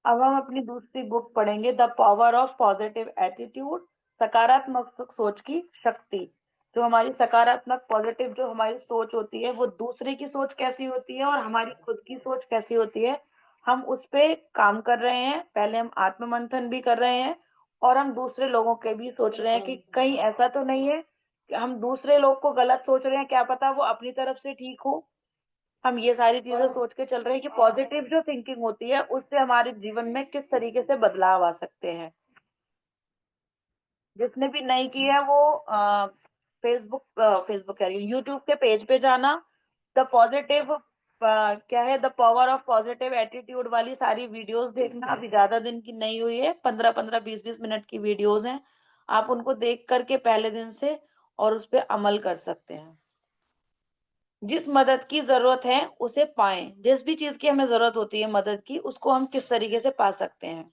अब हम अपनी दूसरी बुक पढ़ेंगे, the power of positive attitude, सकारात्मक सोच की शक्ति। जो हमारी सकारात्मक पॉजिटिव जो हमारी सोच होती है, वो दूसरे की सोच कैसी होती है और हमारी खुद की सोच कैसी होती है, हम उस पे काम कर रहे हैं। पहले हम आत्म मंथन भी कर रहे हैं और हम दूसरे लोगों के भी सोच रहे हैं कि कहीं ऐसा तो नहीं है कि हम दूसरे लोग को गलत सोच रहे हैं, क्या पता वो अपनी तरफ से ठीक हो। हम ये सारी चीजें सोच के चल रहे हैं कि पॉजिटिव जो थिंकिंग होती है उससे हमारे जीवन में किस तरीके से बदलाव आ सकते हैं। जिसने भी नहीं की है वो फेसबुक फेसबुक कह रही हूँ, यूट्यूब के पेज पे जाना, द पॉजिटिव क्या है, the power of positive attitude वाली सारी वीडियोस देखना। अभी ज्यादा दिन की नहीं हुई है, 15-15 20-20 मिनट की वीडियोस हैं। आप उनको देख करके पहले दिन से और उस पर अमल कर सकते हैं। जिस मदद की जरूरत है उसे पाएं। जिस भी चीज की हमें जरूरत होती है मदद की, उसको हम किस तरीके से पा सकते हैं।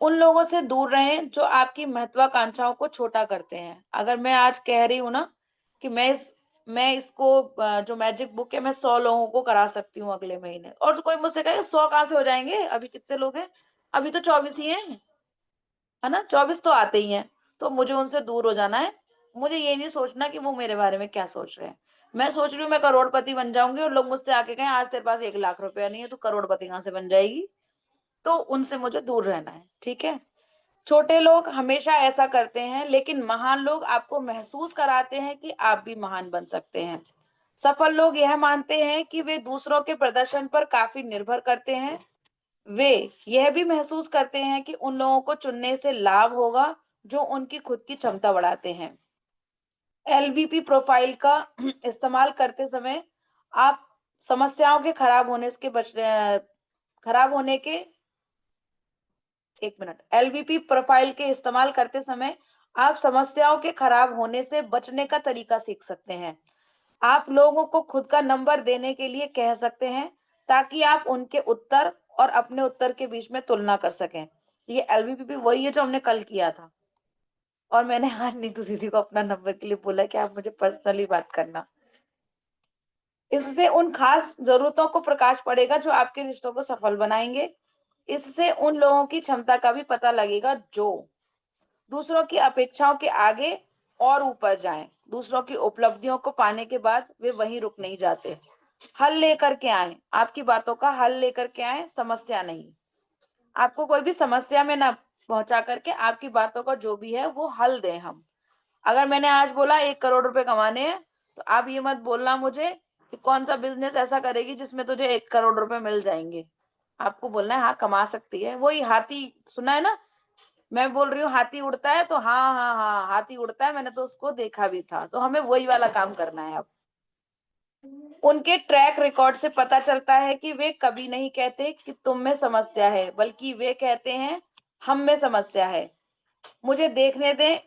उन लोगों से दूर रहें जो आपकी महत्वाकांक्षाओं को छोटा करते हैं। अगर मैं आज कह रही हूँ ना कि मैं इसको जो मैजिक बुक है मैं 100 लोगों को करा सकती हूँ अगले महीने, और कोई मुझसे कहे 100 कहाँ से हो जाएंगे, अभी कितने लोग हैं, अभी तो 24 ही हैं, है ना, 24 तो आते ही हैं। तो मुझे उनसे दूर हो जाना है। मुझे ये नहीं सोचना कि वो मेरे बारे में क्या सोच रहे हैं। मैं सोच रही हूँ मैं करोड़पति बन जाऊंगी और लोग मुझसे आके कहें आज तेरे पास 1 लाख रुपया नहीं है, तू करोड़पति कहाँ से बन जाएगी। तो उनसे मुझे दूर रहना है, ठीक है। छोटे लोग हमेशा ऐसा करते हैं, लेकिन महान लोग आपको महसूस कराते हैं कि आप भी महान बन सकते हैं। सफल लोग यह मानते हैं कि वे दूसरों के प्रदर्शन पर काफी निर्भर करते हैं। वे यह भी महसूस करते हैं कि उन लोगों को चुनने से लाभ होगा जो उनकी खुद की क्षमता बढ़ाते हैं। एलवीपी प्रोफाइल का इस्तेमाल करते समय आप समस्याओं के खराब होने के 1 मिनट, एलवीपी प्रोफाइल के इस्तेमाल करते समय आप समस्याओं के खराब होने से बचने का तरीका सीख सकते हैं। आप लोगों को खुद का नंबर देने के लिए कह सकते हैं ताकि आप उनके उत्तर और अपने उत्तर के बीच में तुलना कर सकें। ये एलवीपी वही है जो हमने कल किया था, और मैंने आज नीतू दीदी को अपना नंबर के लिए बोला कि आप मुझे पर्सनली बात करना। इससे उन खास जरूरतों को प्रकाश पड़ेगा जो आपके रिश्तों को सफल बनाएंगे। इससे उन लोगों की क्षमता का भी पता लगेगा जो दूसरों की अपेक्षाओं के आगे और ऊपर जाएं। दूसरों की उपलब्धियों को पाने के बाद वे वहीं रुक नहीं जाते। हल लेकर के आए, आपकी बातों का हल लेकर के आए, समस्या नहीं। आपको कोई भी समस्या में ना पहुंचा करके आपकी बातों का जो भी है वो हल दें हम। अगर मैंने आज बोला 1 करोड़ रुपए कमाने हैं, तो आप ये मत बोलना मुझे कि कौन सा बिजनेस ऐसा करेगी जिसमें तुझे 1 करोड़ रुपए मिल जाएंगे। आपको बोलना है हाँ कमा सकती है। वही हाथी सुना है ना, मैं बोल रही हूँ हाथी उड़ता है, तो हाँ हाँ हाँ हाथी उड़ता है, मैंने तो उसको देखा भी था। तो हमें वही वाला काम करना है अब। उनके ट्रैक रिकॉर्ड से पता चलता है कि वे कभी नहीं कहते कि तुम में समस्या है, बल्कि वे कहते हैं हम में समस्या है, मुझे देखने दें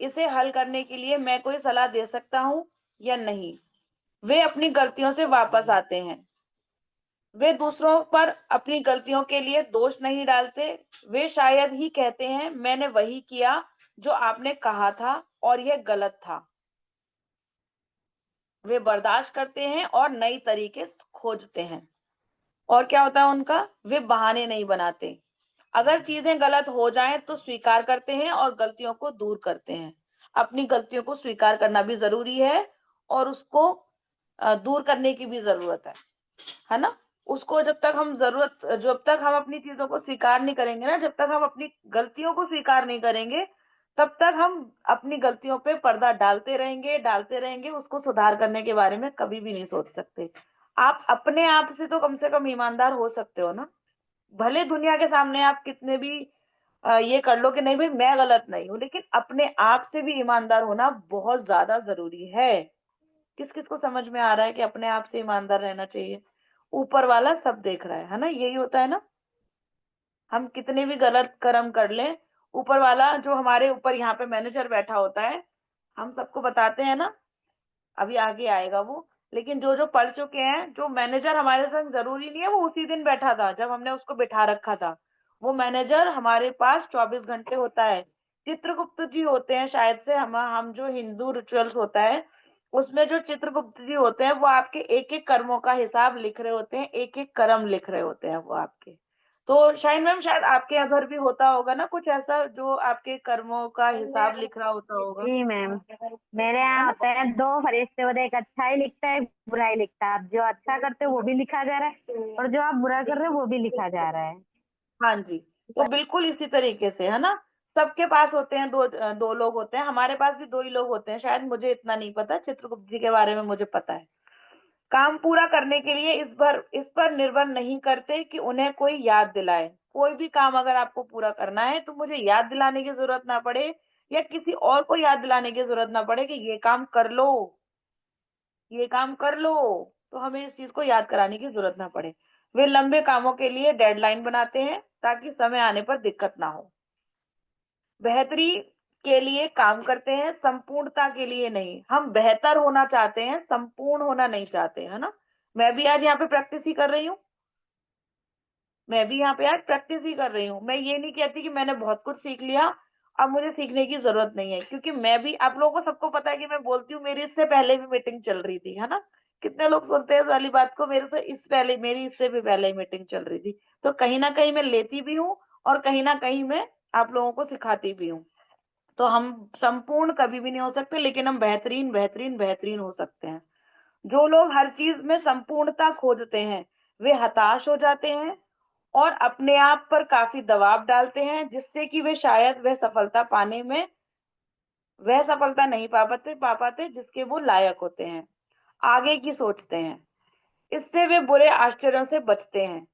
इसे हल करने के लिए मैं कोई सलाह दे सकता हूँ या नहीं। वे अपनी गलतियों से वापस आते हैं। वे दूसरों पर अपनी गलतियों के लिए दोष नहीं डालते। वे शायद ही कहते हैं मैंने वही किया जो आपने कहा था और यह गलत था। वे बर्दाश्त करते हैं और नई तरीके खोजते हैं। और क्या होता है उनका, वे बहाने नहीं बनाते। अगर चीजें गलत हो जाएं तो स्वीकार करते हैं और गलतियों को दूर करते हैं। अपनी गलतियों को स्वीकार करना भी जरूरी है और उसको दूर करने की भी जरूरत है ना। उसको जब तक हम अपनी चीजों को स्वीकार नहीं करेंगे ना, जब तक हम अपनी गलतियों को स्वीकार नहीं करेंगे, तब तक हम अपनी गलतियों पे पर्दा डालते रहेंगे, उसको सुधार करने के बारे में कभी भी नहीं सोच सकते। आप अपने आप से तो कम से कम ईमानदार हो सकते हो ना। भले दुनिया के सामने आप कितने भी ये कर लो कि नहीं भाई मैं गलत नहीं हूं, लेकिन अपने आप से भी ईमानदार होना बहुत ज्यादा जरूरी है। किस किस को समझ में आ रहा है कि अपने आप से ईमानदार रहना चाहिए। ऊपर वाला सब देख रहा है ना, यही होता है ना। हम कितने भी गलत कर्म कर लें, ऊपर वाला जो हमारे ऊपर यहाँ पे मैनेजर बैठा होता है, हम सबको बताते हैं ना, अभी आगे आएगा वो। लेकिन जो जो पढ़ चुके हैं, जो मैनेजर हमारे संग जरूरी नहीं है वो उसी दिन बैठा था जब हमने उसको बिठा रखा था। वो मैनेजर हमारे पास 24 घंटे होता है। चित्रगुप्त जी होते हैं शायद से, हम जो हिंदू रिचुअल्स होता है उसमें जो चित्रगुप्त जी होते हैं वो आपके एक एक कर्मों का हिसाब लिख रहे होते हैं, एक एक कर्म लिख रहे होते हैं वो आपके। तो शायद मैम, शायद आपके उधर भी होता होगा ना कुछ ऐसा, जो आपके कर्मों का हिसाब लिख रहा होता होगा, जी मैम, मेरे है यहाँ ना? होते हैं दो फरिश्ते होते हैं, एक अच्छा ही लिखता है, एक बुरा ही लिखता है। आप जो अच्छा करते हो वो भी लिखा जा रहा है, और जो आप बुरा कर रहे हो वो भी लिखा जा रहा है। हाँ जी, तो बिल्कुल इसी तरीके से, है ना? सबके पास होते हैं, दो लोग होते हैं, हमारे पास भी 2 ही लोग होते हैं, शायद मुझे इतना नहीं पता, चित्रगुप्त जी के बारे में मुझे पता है। काम पूरा करने के लिए इस पर निर्भर नहीं करते कि उन्हें कोई याद दिलाए। कोई भी काम अगर आपको पूरा करना है, तो मुझे याद दिलाने की ज़रूरत ना पड़े, या किसी और को याद दिलाने की ज़रूरत ना पड़े कि ये काम कर लो, ये काम कर लो, तो हमें इस चीज़ को याद कराने की ज़रूरत ना पड़े। वे लंबे कामों के लिए डेडलाइन बनाते हैं, ताकि समय आने पर दिक्कत ना हो। बेहतरी के लिए काम करते हैं, संपूर्णता के लिए नहीं। हम बेहतर होना चाहते हैं, संपूर्ण होना नहीं चाहते, है ना? मैं भी आज यहाँ पे प्रैक्टिस ही कर रही हूँ। मैं भी यहाँ पे आज प्रैक्टिस ही कर रही हूँ। मैं ये नहीं कहती कि मैंने बहुत कुछ सीख लिया, अब मुझे सीखने की ज़रूरत नहीं है, क्योंकि मैं भी, आप लोगों को सबको पता है कि मैं बोलती हूँ, मेरी इससे पहले भी मीटिंग चल रही थी, है ना? कितने लोग सुनते हैं इस वाली बात को? मेरी इससे भी पहले ही मीटिंग चल रही थी। तो कहीं न कहीं मैं लेती भी हूँ, और कहीं न कहीं मैं आप लोगों को सिखाती भी हूँ। तो हम संपूर्ण कभी भी नहीं हो सकते, लेकिन हम बेहतरीन, बेहतरीन, बेहतरीन हो सकते हैं। जो लोग हर चीज़ में संपूर्णता खोजते हैं, वे हताश हो जाते हैं और अपने आप पर काफ़ी दबाव डालते हैं, जिससे कि वे शायद वह सफलता नहीं पा पाते जिसके वो लायक होते हैं। आगे की सोचते हैं। इससे वे बुरे आश्चर्यों से बचते हैं।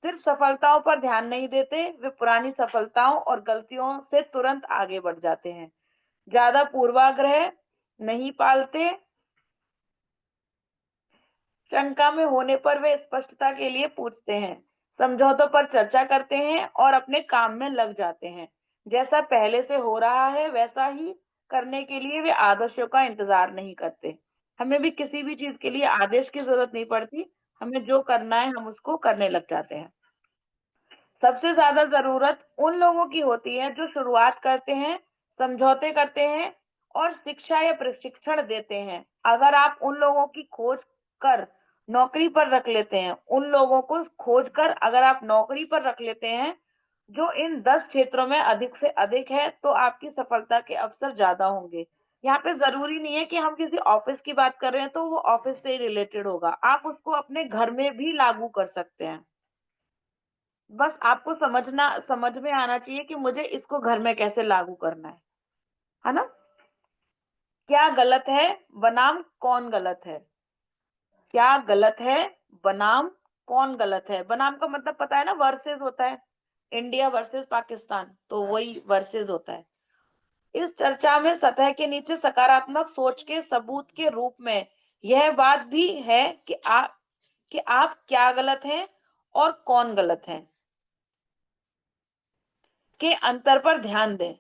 सिर्फ सफलताओं पर ध्यान नहीं देते, वे पुरानी सफलताओं और गलतियों से तुरंत आगे बढ़ जाते हैं। ज़्यादा पूर्वाग्रह नहीं पालते, शंका में होने पर वे स्पष्टता के लिए पूछते हैं, समझौतों पर चर्चा करते हैं और अपने काम में लग जाते हैं। जैसा पहले से हो रहा है, वैसा ही करने के लिए वे आदर्शों का इंतजार नहीं करते। हमें भी किसी भी चीज़ के लिए आदेश की ज़रूरत नहीं पड़ती, हमें जो करना है हम उसको करने लग जाते हैं। सबसे ज़्यादा ज़रूरत उन लोगों की होती है जो शुरुआत करते हैं, समझौते करते हैं और शिक्षा या प्रशिक्षण देते हैं। अगर आप उन लोगों की खोज कर नौकरी पर रख लेते हैं, उन लोगों को खोज कर अगर आप नौकरी पर रख लेते हैं, जो इन 10 क्षेत्रों में अधिक से अधिक है, तो आपकी सफलता के अवसर ज़्यादा होंगे। यहाँ पे ज़रूरी नहीं है कि हम किसी ऑफिस की बात कर रहे हैं, तो वो ऑफिस से ही रिलेटेड होगा। आप उसको अपने घर में भी लागू कर सकते हैं। बस आपको समझ में आना चाहिए कि मुझे इसको घर में कैसे लागू करना है ना? क्या गलत है बनाम कौन गलत है? क्या गलत है बनाम कौन गलत है? बनाम का मतलब पता है ना, वर्सेस होता है। इंडिया वर्सेस पाकिस्तान, तो वही वर्सेस होता है। इस चर्चा में सतह के नीचे सकारात्मक सोच के सबूत के रूप में यह बात भी है कि आप क्या गलत हैं और कौन गलत है के अंतर पर ध्यान दें।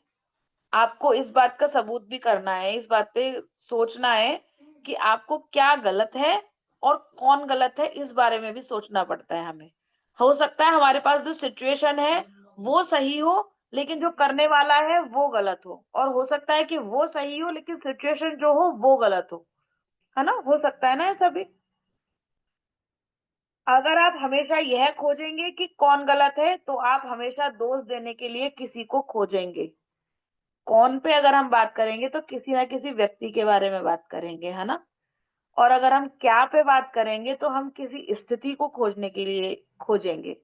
आपको इस बात का सबूत भी करना है, इस बात पे सोचना है कि आपको क्या गलत है और कौन गलत है, इस बारे में भी सोचना पड़ता है हमें। हो सकता है हमारे पास जो सिचुएशन है वो सही हो, लेकिन जो करने वाला है वो गलत हो, और हो सकता है कि वो सही हो लेकिन सिचुएशन जो हो वो गलत हो, है ना? हो सकता है ना ऐसा भी। अगर आप हमेशा यह खोजेंगे कि कौन गलत है, तो आप हमेशा दोष देने के लिए किसी को खोजेंगे। कौन पे अगर हम बात करेंगे तो किसी ना किसी व्यक्ति के बारे में बात करेंगे, है ना? और अगर हम क्या पे बात करेंगे तो हम किसी स्थिति को खोजने के लिए खोजेंगे।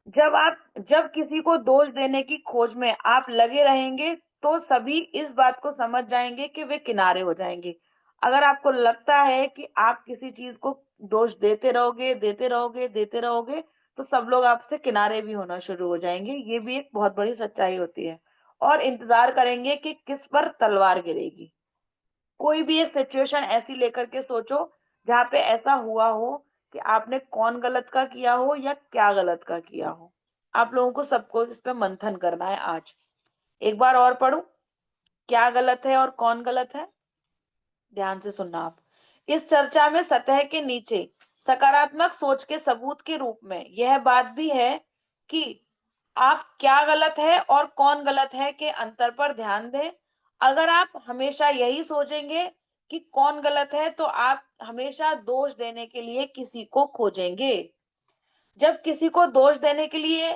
जब किसी को दोष देने की खोज में आप लगे रहेंगे, तो सभी इस बात को समझ जाएंगे कि वे किनारे हो जाएंगे। अगर आपको लगता है कि आप किसी चीज को दोष देते रहोगे, देते रहोगे, देते रहोगे, तो सब लोग आपसे किनारे भी होना शुरू हो जाएंगे। ये भी एक बहुत बड़ी सच्चाई होती है, और इंतजार करेंगे कि किस पर तलवार गिरेगी। कोई भी एक सिचुएशन ऐसी लेकर के सोचो जहाँ पे ऐसा हुआ हो कि आपने कौन गलत का किया हो या क्या गलत का किया हो। आप लोगों को सबको इस पे मंथन करना है आज। एक बार और पढ़ूं, क्या गलत है और कौन गलत है? ध्यान से सुनना आप। इस चर्चा में सतह के नीचे सकारात्मक सोच के सबूत के रूप में यह बात भी है कि आप क्या गलत है और कौन गलत है के अंतर पर ध्यान दें। अगर आप हमेशा यही सोचेंगे कि कौन गलत है, तो आप हमेशा दोष देने के लिए किसी को खोजेंगे। जब किसी को दोष देने के लिए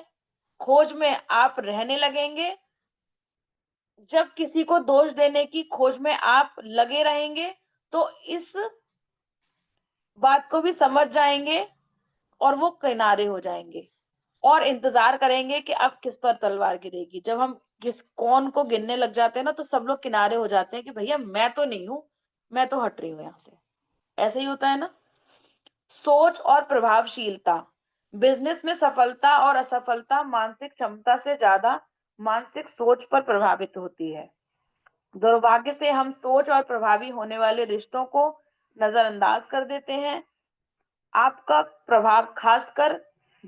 खोज में आप रहने लगेंगे, जब किसी को दोष देने की खोज में आप लगे रहेंगे, तो इस बात को भी समझ जाएंगे और वो किनारे हो जाएंगे और इंतजार करेंगे कि अब किस पर तलवार गिरेगी। जब हम किस कौन को गिनने लग जाते हैं ना, तो सब लोग किनारे हो जाते हैं कि भैया मैं तो नहीं हूं, मैं तो हट रही हूं यहां से। ऐसे ही होता है ना। सोच और प्रभावशीलता। बिजनेस में सफलता और असफलता मानसिक क्षमता से ज्यादा मानसिक सोच पर प्रभावित होती है। दुर्भाग्य से हम सोच और प्रभावी होने वाले रिश्तों को नजरअंदाज कर देते हैं। आपका प्रभाव खासकर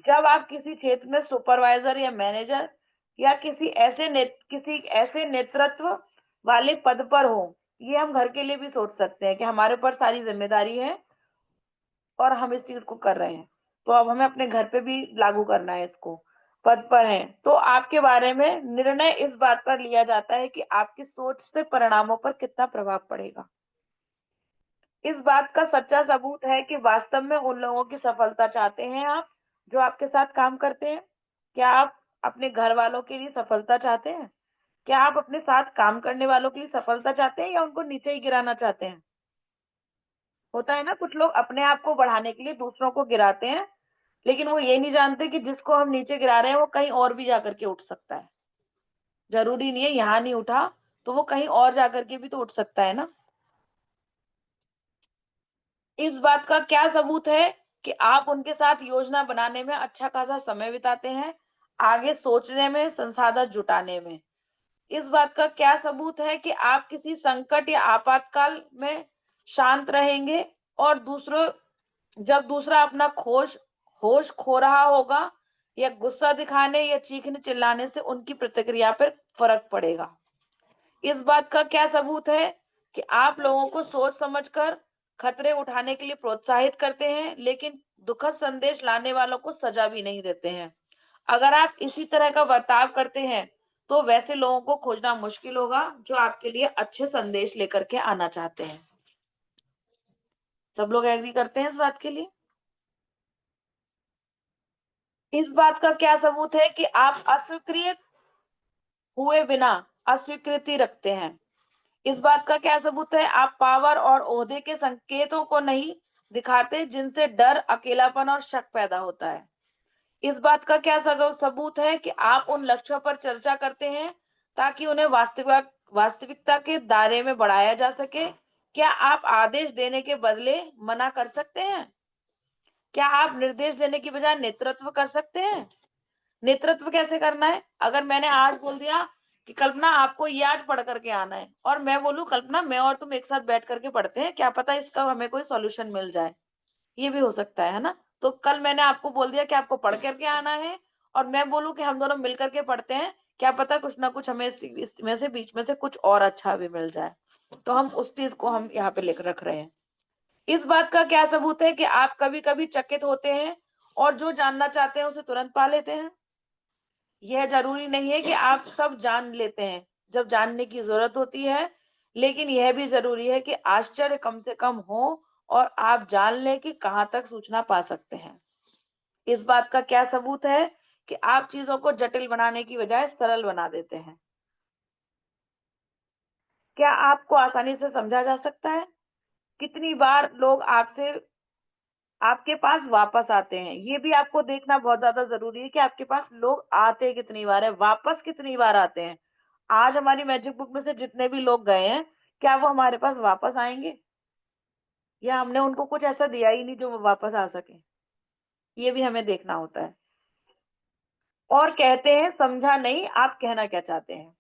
जब आप किसी क्षेत्र में सुपरवाइजर या मैनेजर या किसी ऐसे नेतृत्व वाले पद पर हो। ये हम घर के लिए भी सोच सकते हैं कि हमारे ऊपर सारी जिम्मेदारी है और हम इस चीज को कर रहे हैं, तो अब हमें अपने घर पे भी लागू करना है इसको। पद पर हैं तो आपके बारे में निर्णय इस बात पर लिया जाता है कि आपकी सोच से परिणामों पर कितना प्रभाव पड़ेगा। इस बात का सच्चा सबूत है कि वास्तव में उन लोगों की सफलता चाहते हैं आप, जो आपके साथ काम करते हैं। क्या आप अपने घर वालों के लिए सफलता चाहते हैं? क्या आप अपने साथ काम करने वालों के लिए सफलता चाहते हैं या उनको नीचे ही गिराना चाहते हैं? होता है ना, कुछ लोग अपने आप को बढ़ाने के लिए दूसरों को गिराते हैं, लेकिन वो ये नहीं जानते कि जिसको हम नीचे गिरा रहे हैं वो कहीं और भी जाकर के उठ सकता है। जरूरी नहीं है यहाँ नहीं उठा तो वो कहीं और जाकर के भी तो उठ सकता है ना। इस बात का क्या सबूत है कि आप उनके साथ योजना बनाने में अच्छा खासा समय बिताते हैं, आगे सोचने में, संसाधन जुटाने में। इस बात का क्या सबूत है कि आप किसी संकट या आपातकाल में शांत रहेंगे और दूसरों जब दूसरा अपना होश खो रहा होगा या गुस्सा दिखाने या चीखने चिल्लाने से उनकी प्रतिक्रिया पर फर्क पड़ेगा। इस बात का क्या सबूत है कि आप लोगों को सोच समझकर खतरे उठाने के लिए प्रोत्साहित करते हैं, लेकिन दुखद संदेश लाने वालों को सजा भी नहीं देते हैं। अगर आप इसी तरह का बर्ताव करते हैं तो वैसे लोगों को खोजना मुश्किल होगा जो आपके लिए अच्छे संदेश लेकर के आना चाहते हैं। सब लोग एग्री करते हैं इस बात के लिए। इस बात का क्या सबूत है कि आप अस्वीक्रिय हुए बिना अस्वीकृति रखते हैं। इस बात का क्या सबूत है? आप पावर और ओहदे के संकेतों को नहीं दिखाते जिनसे डर, अकेलापन और शक पैदा होता है। इस बात का क्या सबूत है कि आप उन लक्ष्यों पर चर्चा करते हैं ताकि उन्हें वास्तविकता के दायरे में बढ़ाया जा सके। क्या आप आदेश देने के बदले मना कर सकते हैं? क्या आप निर्देश देने की बजाय नेतृत्व कर सकते हैं? नेतृत्व कैसे करना है? अगर मैंने आज बोल दिया कि कल्पना आपको ये आज पढ़ करके आना है और मैं बोलूं कल्पना मैं और तुम एक साथ बैठ करके पढ़ते हैं, क्या पता इसका हमें कोई सॉल्यूशन मिल जाए। ये भी हो सकता है ना। तो कल मैंने आपको बोल दिया कि आपको पढ़ करके आना है और मैं बोलूं कि हम दोनों मिल करके पढ़ते हैं, क्या पता कुछ ना कुछ हमें इसमें से बीच में से कुछ और अच्छा भी मिल जाए। तो हम उस चीज को हम यहाँ पे लिख रख रहे हैं। इस बात का क्या सबूत है कि आप कभी कभी चकित होते हैं और जो जानना चाहते हैं उसे तुरंत पा लेते हैं। यह जरूरी नहीं है कि आप सब जान लेते हैं जब जानने की जरूरत होती है, लेकिन यह भी जरूरी है कि आश्चर्य कम से कम हो और आप जान लें कि कहां तक सूचना पा सकते हैं। इस बात का क्या सबूत है कि आप चीजों को जटिल बनाने की बजाय सरल बना देते हैं। क्या आपको आसानी से समझा जा सकता है? कितनी बार लोग आपसे आपके पास वापस आते हैं, ये भी आपको देखना बहुत ज्यादा जरूरी है कि आपके पास लोग आते कितनी बार है, वापस कितनी बार आते हैं। आज हमारी मैजिक बुक में से जितने भी लोग गए हैं, क्या वो हमारे पास वापस आएंगे या हमने उनको कुछ ऐसा दिया ही नहीं जो वो वापस आ सके? ये भी हमें देखना होता है। और कहते हैं समझा नहीं, आप कहना क्या चाहते हैं।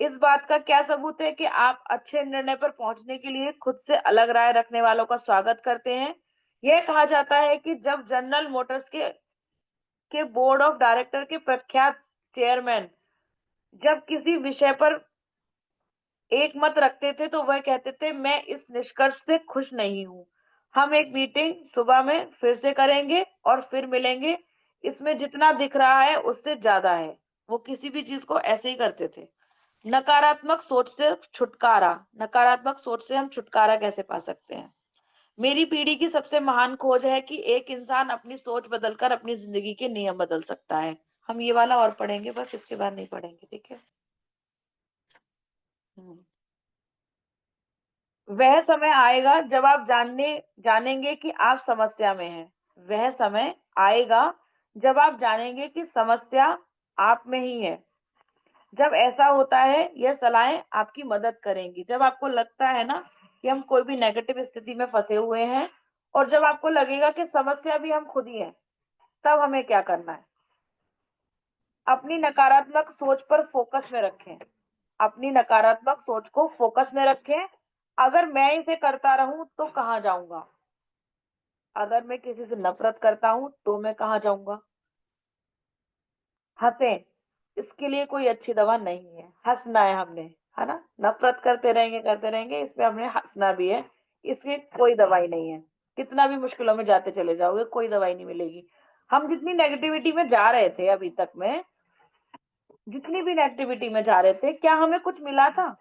इस बात का क्या सबूत है कि आप अच्छे निर्णय पर पहुंचने के लिए खुद से अलग राय रखने वालों का स्वागत करते हैं। यह कहा जाता है कि जब जनरल मोटर्स के बोर्ड ऑफ डायरेक्टर के प्रख्यात चेयरमैन जब किसी विषय पर एक मत रखते थे तो वह कहते थे मैं इस निष्कर्ष से खुश नहीं हूं, हम एक मीटिंग सुबह में फिर से करेंगे और फिर मिलेंगे, इसमें जितना दिख रहा है उससे ज्यादा है। वो किसी भी चीज को ऐसे ही करते थे। नकारात्मक सोच से छुटकारा। नकारात्मक सोच से हम छुटकारा कैसे पा सकते हैं? मेरी पीढ़ी की सबसे महान खोज है कि एक इंसान अपनी सोच बदलकर अपनी जिंदगी के नियम बदल सकता है। हम ये वाला और पढ़ेंगे, बस इसके बाद नहीं पढ़ेंगे, ठीक है। हम्म। वह समय आएगा जब आप जानेंगे कि आप समस्या में हैं। वह समय आएगा जब आप जानेंगे कि समस्या आप में ही है। जब ऐसा होता है, यह सलाहें आपकी मदद करेंगी। जब आपको लगता है ना कि हम कोई भी नेगेटिव स्थिति में फंसे हुए हैं, और जब आपको लगेगा कि समस्या भी हम खुद ही हैं, तब हमें क्या करना है? अपनी नकारात्मक सोच पर फोकस में रखें। अपनी नकारात्मक सोच को फोकस में रखें। अगर मैं इसे करता रहूं तो कहाँ जाऊंगा? अगर मैं किसी से नफरत करता हूं तो मैं कहाँ जाऊंगा? हंसें। इसके लिए कोई अच्छी दवा नहीं है। हंसना है हमने, है ना। नफरत करते रहेंगे, इसमें हमने हंसना भी है। इसकी कोई दवाई नहीं है। कितना भी मुश्किलों में जाते चले जाओगे, कोई दवाई नहीं मिलेगी। हम जितनी नेगेटिविटी में जा रहे थे अभी तक में, जितनी भी नेगेटिविटी में जा रहे थे, क्या हमें कुछ मिला था?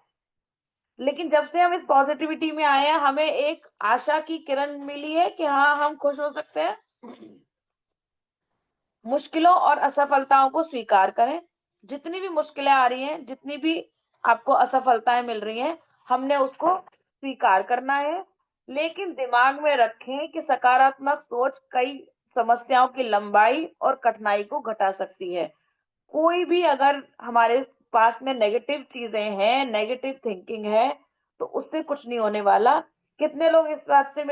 लेकिन जब से हम इस पॉजिटिविटी में आए हैं, हमें एक आशा की किरण मिली है कि हाँ, हम खुश हो सकते हैं। मुश्किलों और असफलताओं को स्वीकार करें। जितनी भी मुश्किलें आ रही हैं, जितनी भी आपको असफलताएं मिल रही हैं, हमने उसको स्वीकार करना है। लेकिन दिमाग में रखें कि सकारात्मक सोच कई समस्याओं की लंबाई और कठिनाई को घटा सकती है। कोई भी अगर हमारे पास में नेगेटिव चीजें हैं, नेगेटिव थिंकिंग है, तो उससे कुछ नहीं होने वाला। कितने लोग इस बात से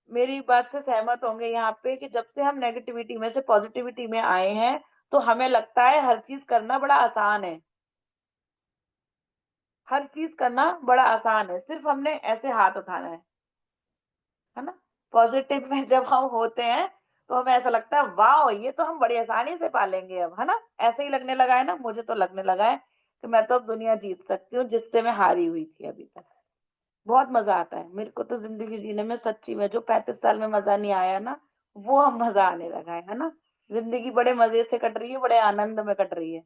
मेरी बात से सहमत होंगे यहाँ पे कि जब से हम नेगेटिविटी में से पॉजिटिविटी में आए हैं, तो हमें लगता है हर चीज करना बड़ा आसान है। हर चीज करना बड़ा आसान है, सिर्फ हमने ऐसे हाथ उठाना है ना। पॉजिटिव में जब हम होते हैं, तो हमें ऐसा लगता है वाह, ये तो हम बड़ी आसानी से पालेंगे अब, है ना। ऐसे ही लगने लगा है ना, मुझे तो लगने लगा है कि मैं तो अब दुनिया जीत सकती हूँ, जिससे मैं हारी हुई थी अभी तक। बहुत मजा आता है मेरे को तो जिंदगी जीने में, सच्ची में। जो 35 साल में मजा नहीं आया ना, वो अब मजा आने लगा है ना। जिंदगी बड़े मजे से कट रही है, बड़े आनंद में कट रही है।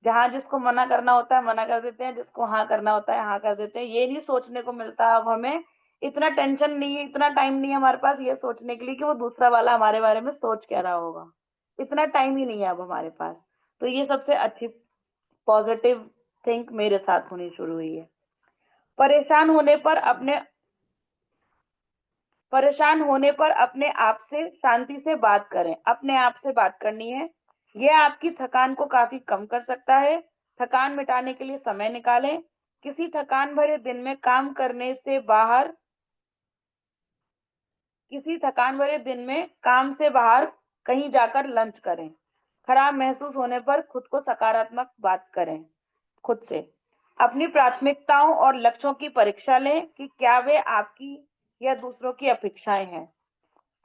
जहां जिसको मना करना होता है मना कर देते हैं, जिसको हाँ करना होता है हाँ कर देते हैं। ये नहीं सोचने को मिलता अब हमें, इतना टेंशन नहीं है, इतना टाइम नहीं है हमारे पास ये सोचने के लिए कि वो दूसरा वाला हमारे बारे में सोच क्या रहा होगा। इतना टाइम ही नहीं है अब हमारे पास। तो ये सबसे अच्छी पॉजिटिव थिंक मेरे साथ होनी शुरू हुई है। परेशान होने पर अपने परेशान होने पर अपने आप से शांति से बात करें। अपने आप से बात करनी है। यह आपकी थकान को काफी कम कर सकता है। थकान मिटाने के लिए समय निकालें। किसी थकान भरे दिन में काम करने से बाहर किसी थकान भरे दिन में काम से बाहर कहीं जाकर लंच करें। खराब महसूस होने पर खुद को सकारात्मक बात करें। खुद से अपनी प्राथमिकताओं और लक्ष्यों की परीक्षा लें कि क्या वे आपकी या दूसरों की अपेक्षाएं हैं।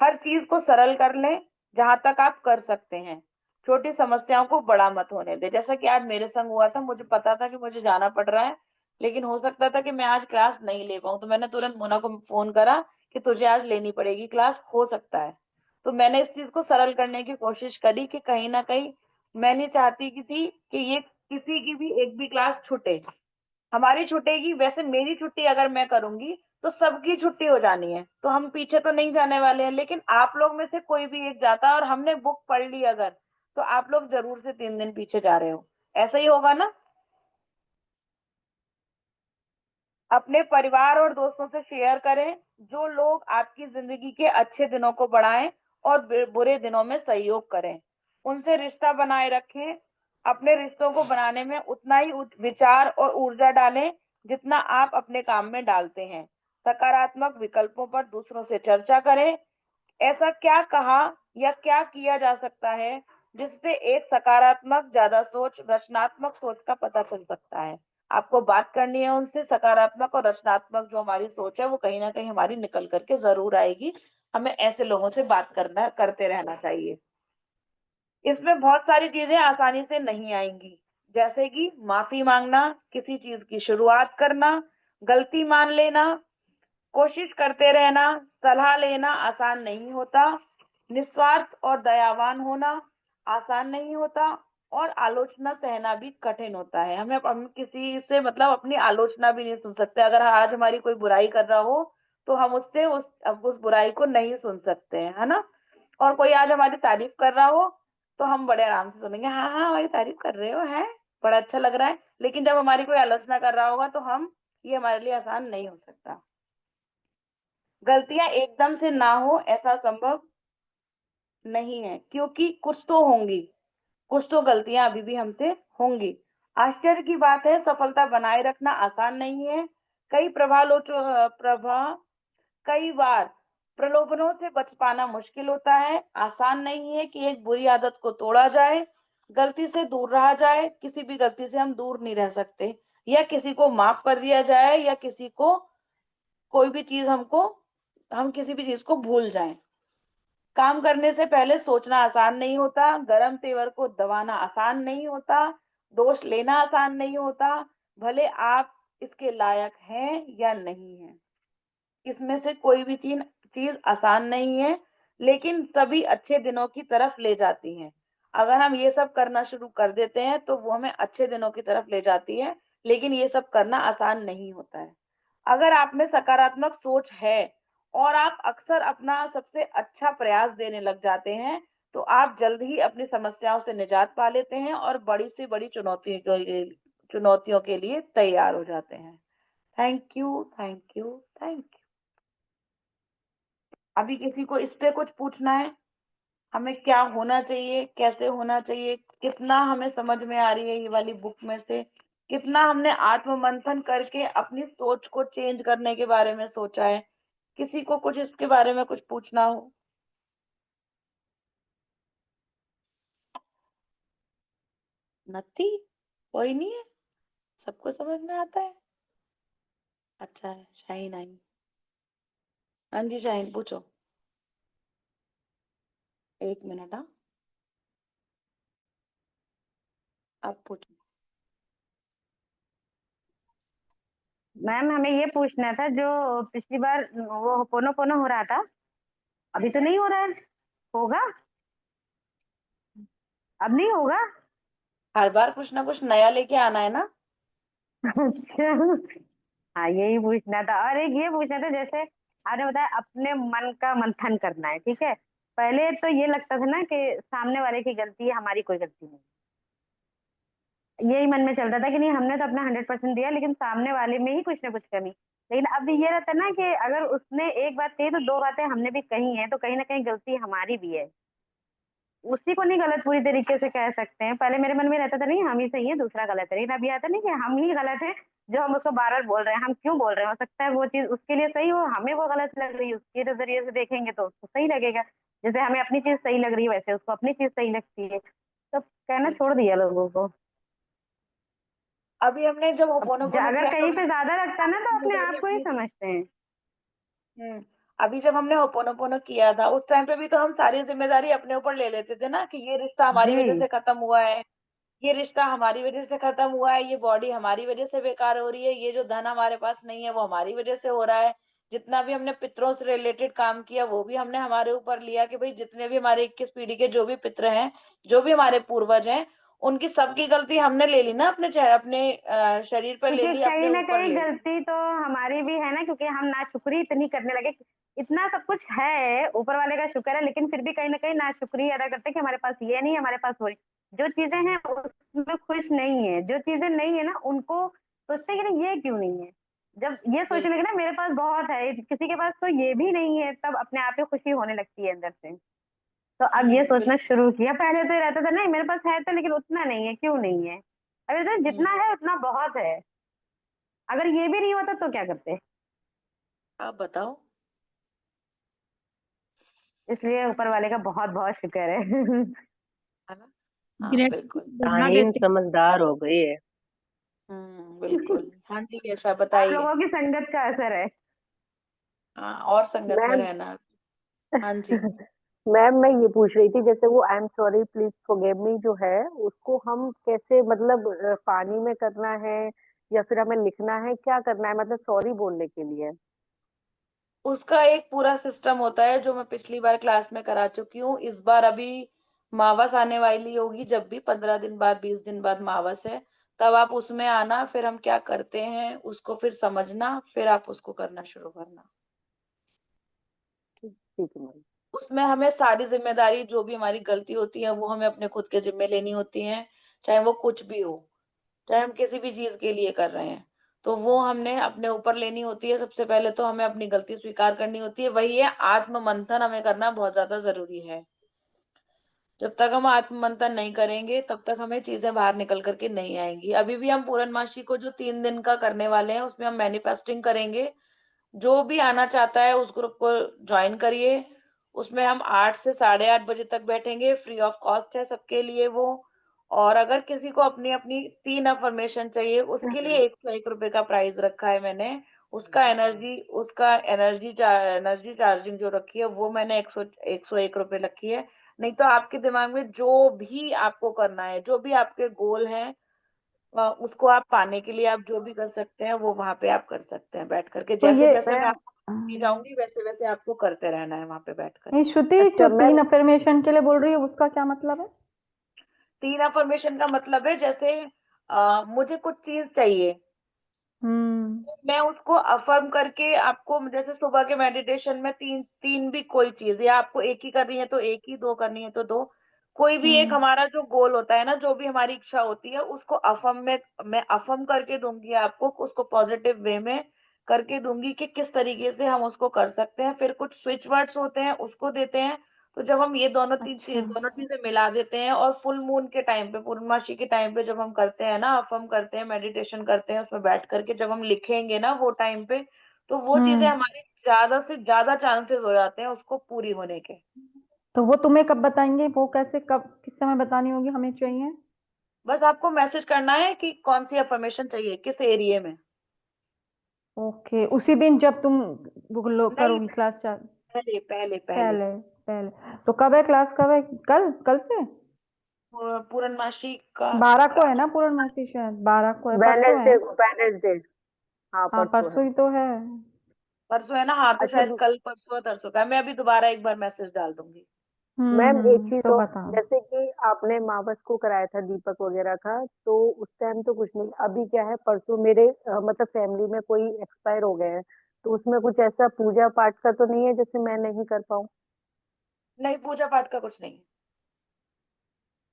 हर चीज को सरल कर लें जहां तक आप कर सकते हैं। छोटी समस्याओं को बड़ा मत होने दें। जैसा कि आज मेरे संग हुआ था, मुझे पता था कि मुझे जाना पड़ रहा है, लेकिन हो सकता था कि मैं आज क्लास नहीं ले पाऊं, तो मैंने तुरंत मोना को फोन करा कि तुझे आज लेनी पड़ेगी क्लास, हो सकता है। तो मैंने इस चीज को सरल करने की कोशिश करी कि कहीं ना कहीं मैं नहीं चाहती कि थी कि ये किसी की भी एक भी क्लास छूटे। हमारी छूटेगी, वैसे मेरी छुट्टी अगर मैं करूंगी तो सबकी छुट्टी हो जानी है, तो हम पीछे तो नहीं जाने वाले हैं। लेकिन आप लोग में से कोई भी एक जाता है और हमने बुक पढ़ ली अगर, तो आप लोग जरूर से 3 दिन पीछे जा रहे हो। ऐसा ही होगा ना। अपने परिवार और दोस्तों से शेयर करें। जो लोग आपकी जिंदगी के अच्छे दिनों को बढ़ाएं और बुरे दिनों में सहयोग करें, उनसे रिश्ता बनाए रखें। अपने रिश्तों को बनाने में उतना ही विचार और ऊर्जा डालें जितना आप अपने काम में डालते हैं। सकारात्मक विकल्पों पर दूसरों से चर्चा करें। ऐसा क्या कहा या क्या किया जा सकता है जिससे एक सकारात्मक ज्यादा सोच, रचनात्मक सोच का पता चल सकता है। आपको बात करनी है उनसे। सकारात्मक और रचनात्मक जो हमारी सोच है, वो कहीं ना कहीं हमारी निकल करके जरूर आएगी। हमें ऐसे लोगों से बात करते रहना चाहिए। इसमें बहुत सारी चीजें आसानी से नहीं आएंगी, जैसे कि माफी मांगना, किसी चीज की शुरुआत करना, गलती मान लेना, कोशिश करते रहना, सलाह लेना आसान नहीं होता। निस्वार्थ और दयावान होना आसान नहीं होता। और आलोचना सहना भी कठिन होता है। हम किसी से मतलब अपनी आलोचना भी नहीं सुन सकते। अगर आज हमारी कोई बुराई कर रहा हो, तो हम उससे उस बुराई को नहीं सुन सकते हैं, है ना। और कोई आज हमारी तारीफ कर रहा हो तो हम बड़े आराम से सुनेंगे, हाँ हाँ हमारी तारीफ कर रहे हो, है बड़ा अच्छा लग रहा है। लेकिन जब हमारी कोई आलोचना कर रहा होगा तो हम, ये हमारे लिए आसान नहीं हो सकता। गलतियां एकदम से ना हो ऐसा संभव नहीं है, क्योंकि कुछ तो होंगी, कुछ तो गलतियां अभी भी हमसे होंगी। आश्चर्य की बात है, सफलता बनाए रखना आसान नहीं है। कई कई बार प्रलोभनों से बच पाना मुश्किल होता है। आसान नहीं है कि एक बुरी आदत को तोड़ा जाए, गलती से दूर रहा जाए। किसी भी गलती से हम दूर नहीं रह सकते, या किसी को माफ कर दिया जाए, या किसी को कोई भी चीज हम किसी भी चीज को भूल जाएं। काम करने से पहले सोचना आसान नहीं होता, गरम तेवर को दबाना आसान नहीं होता, दोष लेना आसान नहीं होता, भले आप इसके लायक हैं या नहीं हैं। इसमें से कोई भी चीज आसान नहीं है, लेकिन तभी अच्छे दिनों की तरफ ले जाती है। अगर हम ये सब करना शुरू कर देते हैं तो वो हमें अच्छे दिनों की तरफ ले जाती है, लेकिन ये सब करना आसान नहीं होता है। अगर आप में सकारात्मक सोच है और आप अक्सर अपना सबसे अच्छा प्रयास देने लग जाते हैं, तो आप जल्द ही अपनी समस्याओं से निजात पा लेते हैं और बड़ी से बड़ी चुनौतियों के लिए तैयार हो जाते हैं। Thank you, thank you, thank you. अभी किसी को इस पे कुछ पूछना है? हमें क्या होना चाहिए, कैसे होना चाहिए, कितना हमें समझ में आ रही है ये वाली बुक में से, कितना हमने आत्म मंथन करके अपनी सोच को चेंज करने के बारे में सोचा है? किसी को कुछ इसके बारे में कुछ पूछना हो? नथी, कोई नहीं है, सबको समझ में आता है। अच्छा है, शाहीन आई। हाँ जी शाहीन, पूछो। एक मिनट, हाँ, आप पूछो। मैम हमें ये पूछना था, जो पिछली बार वो पोनो पोनो हो रहा था, अभी तो नहीं हो रहा है, होगा? अब नहीं होगा? हर बार कुछ ना कुछ नया लेके आना है ना। अच्छा, हाँ यही पूछना था। और एक ये पूछना था, जैसे आपने बताया अपने मन का मंथन करना है, ठीक है। पहले तो ये लगता था ना कि सामने वाले की गलती है, हमारी कोई गलती नहीं। यही मन में चलता था कि नहीं, हमने तो अपना 100% दिया, लेकिन सामने वाले में ही कुछ ना कुछ कमी। लेकिन अब ये रहता है ना कि अगर उसने एक बात कही तो दो बातें हमने भी कही हैं, तो कहीं ना कहीं गलती हमारी भी है। उसी को नहीं गलत पूरी तरीके से कह सकते हैं। पहले मेरे मन में रहता था नहीं हम ही सही है, दूसरा गलत है, लेकिन अभी आता नहीं कि हम ही गलत है। जो हम उसको बार बार बोल रहे हैं, हम क्यों बोल रहे हैं, हो सकता है वो चीज उसके लिए सही हो, हमें वो गलत लग रही है, उसके नजरिए से देखेंगे तो उसको सही लगेगा। जैसे हमें अपनी चीज सही लग रही है, वैसे उसको अपनी चीज सही लगती है। तो कहना छोड़ दिया लोगों को। अभी हमने जब अब होपोनोपोनो अगर किया तो कहीं पे ज्यादा लगता है ना, तो अपने आप को ही अपनी, समझते हैं। हम्म, अभी जब हमने होपोनोपोनो किया था उस टाइम पे भी तो हम सारी जिम्मेदारी अपने ऊपर ले लेते थे ना, कि ये रिश्ता हमारी वजह जी। से खत्म हुआ है, ये रिश्ता हमारी वजह से खत्म हुआ है, ये बॉडी हमारी वजह से बेकार हो रही है, ये जो धन हमारे पास नहीं है वो हमारी वजह से हो रहा है। जितना भी हमने पितरों से रिलेटेड काम किया वो भी हमने हमारे ऊपर लिया, कि भाई जितने भी हमारे 21 पीढ़ी के जो भी पितर हैं, जो भी हमारे पूर्वज हैं, उनकी सबकी गलती हमने ले ली ना, अपने शरीर पर ले क्योंकि ली, अपने कहीं ना ऊपर कहीं ले ली। गलती तो हमारी भी है ना, क्योंकि हम नाशुक्री इतनी करने लगे। इतना सब कुछ है, ऊपर वाले का शुक्र है, लेकिन फिर भी कहीं ना कहीं नाशुक्री अदा करते हैं कि हमारे पास ये नहीं, हमारे पास वो नहीं। जो चीजें हैं उसमें खुश नहीं है, जो चीजें नहीं है ना उनको सोचते हैं कि नहीं ये क्यों नहीं है। जब ये सोचने लगे ना मेरे पास बहुत है, किसी के पास तो ये भी नहीं है, तब अपने आप ही खुशी होने लगती है अंदर से। तो अब ये सोचना बिल्कुल। शुरू किया। पहले तो ये रहता था नहीं मेरे पास है तो, लेकिन उतना नहीं है, क्यों नहीं है। अभी तो जितना हम्म, है उतना बहुत है। अगर ये भी नहीं होता तो क्या करते। आप बताओ। इसलिए ऊपर वाले का बहुत बहुत शुक्र है। है ना। हाँ बिल्कुल। ग्रेजुएशन बढ़ा ताहीन देते। समझदार हो गई है। बिल्कुल। हाँ जी, ऐसा आप बताइए। लोगों की संगत का असर है। हाँ, और संगत में मैम रहना। हाँ जी। मैम मैं ये पूछ रही थी, जैसे वो I am sorry please forgive me जो है, उसको हम कैसे मतलब पानी में करना है या फिर हमें लिखना है, क्या करना है मतलब सॉरी बोलने के लिए? उसका एक पूरा सिस्टम होता है जो मैं पिछली बार क्लास में करा चुकी हूँ। इस बार अभी मावस आने वाली होगी, जब भी 15 दिन बाद 20 दिन बाद मावस है, तब आप उसमें आना, फिर हम क्या करते हैं उसको फिर समझना, फिर आप उसको करना शुरू करना। ठीक है मैम। उसमें हमें सारी ज़िम्मेदारी जो भी हमारी गलती होती है वो हमें अपने खुद के ज़िम्मे लेनी होती है, चाहे वो कुछ भी हो, चाहे हम किसी भी चीज़ के लिए कर रहे हैं। तो वो हमने अपने ऊपर लेनी होती है, सबसे पहले तो हमें अपनी गलती स्वीकार करनी होती है, वही है आत्म-मंथन हमें करना बहुत ज़्यादा ज़रूरी है। जब तक हम आत्म-मंथन नहीं करेंगे, तब तक हमें चीज़ें बाहर निकल कर के नहीं आएँगी। अभी भी हम पूर्णमासी को जो 3 दिन का करने वाले हैं, उसमें हम मैनिफेस्टिंग करेंगे। जो भी आना चाहता है उस ग्रुप को जॉइन करिए। उसमें हम 8 से साढ़े 8 बजे तक बैठेंगे, फ्री ऑफ कॉस्ट है सबके लिए वो। और अगर किसी को अपनी-अपनी 3 अफ़र्मेशन चाहिए, उसके लिए ₹101 का प्राइस रखा है मैंने। उसका एनर्जी चार्जिंग जो रखी है वो मैंने 101 रुपए रखी है। नहीं तो आपके दिमाग में जो भी आपको करना है, जो भी आपके गोल हैं उसको आप पाने के लिए आप जो भी कर सकते हैं, वो वहाँ पे आप कर सकते हैं बैठ कर के। तो ये जैसे-जैसे मैं मैम आपको बताती जाऊँगी, वैसे-वैसे आपको करते रहना है वहाँ पे बैठ कर नहीं के। श्रुति, अच्छा जो मैम 3 अफर्मेशन के लिए बोल रही है उसका क्या मतलब है? 3 अफ़र्मेशन का मतलब है जैसे मुझे कुछ चीज़ चाहिए, हम्म। मैं उसको अफ़र्म करके आपको जैसे सुबह के मेडिटेशन में 3 भी कोई चीज़ या आपको एक ही करनी है तो एक ही, 2 करनी है तो 2। कोई भी एक हम्म। हमारा जो गोल होता है ना, जो भी हमारी इच्छा होती है उसको अफ़र्म में मैं अफ़र्म करके दूँगी आपको, उसको पॉज़िटिव वे में करके दूँगी कि किस तरीके से हम उसको कर सकते हैं। फिर कुछ स्विच वर्ड्स होते हैं, उसको देते हैं। तो जब हम ये अच्छा। दोनों चीज़ें मिला देते हैं और फुल मून के टाइम पे, पूर्णमासी के टाइम पे जब हम करते हैं ना, अफ़र्म करते हैं, मेडिटेशन करते हैं, उसमें बैठ कर के जब हम लिखेंगे ना वो टाइम पे, तो वो चीज़ें हम्म। हमारी ज़्यादा से ज़्यादा चांसेस हो जाते हैं उसको पूरी होने के। तो वो तुम्हें कब बताएंगे? वो कैसे, कब, किस समय बतानी होगी, हमें चाहिए? बस आपको मैसेज करना है कि कौन-सी अफ़र्मेशन चाहिए, किस एरिये में। ओके, उसी दिन जब तुम वो नहीं, करोगी क्लास चालू? पहले। पहले। पहले। तो कब है क्लास, कब है? कल, कल से? पूर्णमासी का 12 को है ना पूर्णमासी? शायद 12 को है, परसों है। वेडनेसडे, हाँ हाँ परसों है। परसों ही तो है। परसों है ना? हाँ, तो अच्छा शायद कल, परसों, तरसों का है। मैं अभी दोबारा एक बार मैसेज डाल दूँगी। मैम एक हम्म, चीज तो और, बताओ। जैसे कि आपने मावस को कराया था दीपक वगैरह का, तो उस टाइम तो कुछ नहीं, अभी क्या है परसों मेरे मतलब फैमिली में कोई एक्सपायर हो गए हैं, तो उसमें कुछ ऐसा पूजा पाठ का तो नहीं है जैसे मैं नहीं कर पाऊँ? नहीं, पूजा-पाठ का कुछ नहीं है।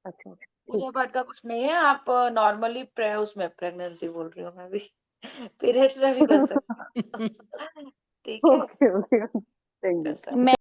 अच्छा अच्छा, ठीक पूजा-पाठ का कुछ नहीं है, आप नॉर्मली उसमें प्रेगनेंसी बोल रही हूँ मैं भी पीरियड्स में भी कर सकते हो। ठीक है? ओके ओके, थैंक कर यू। सकते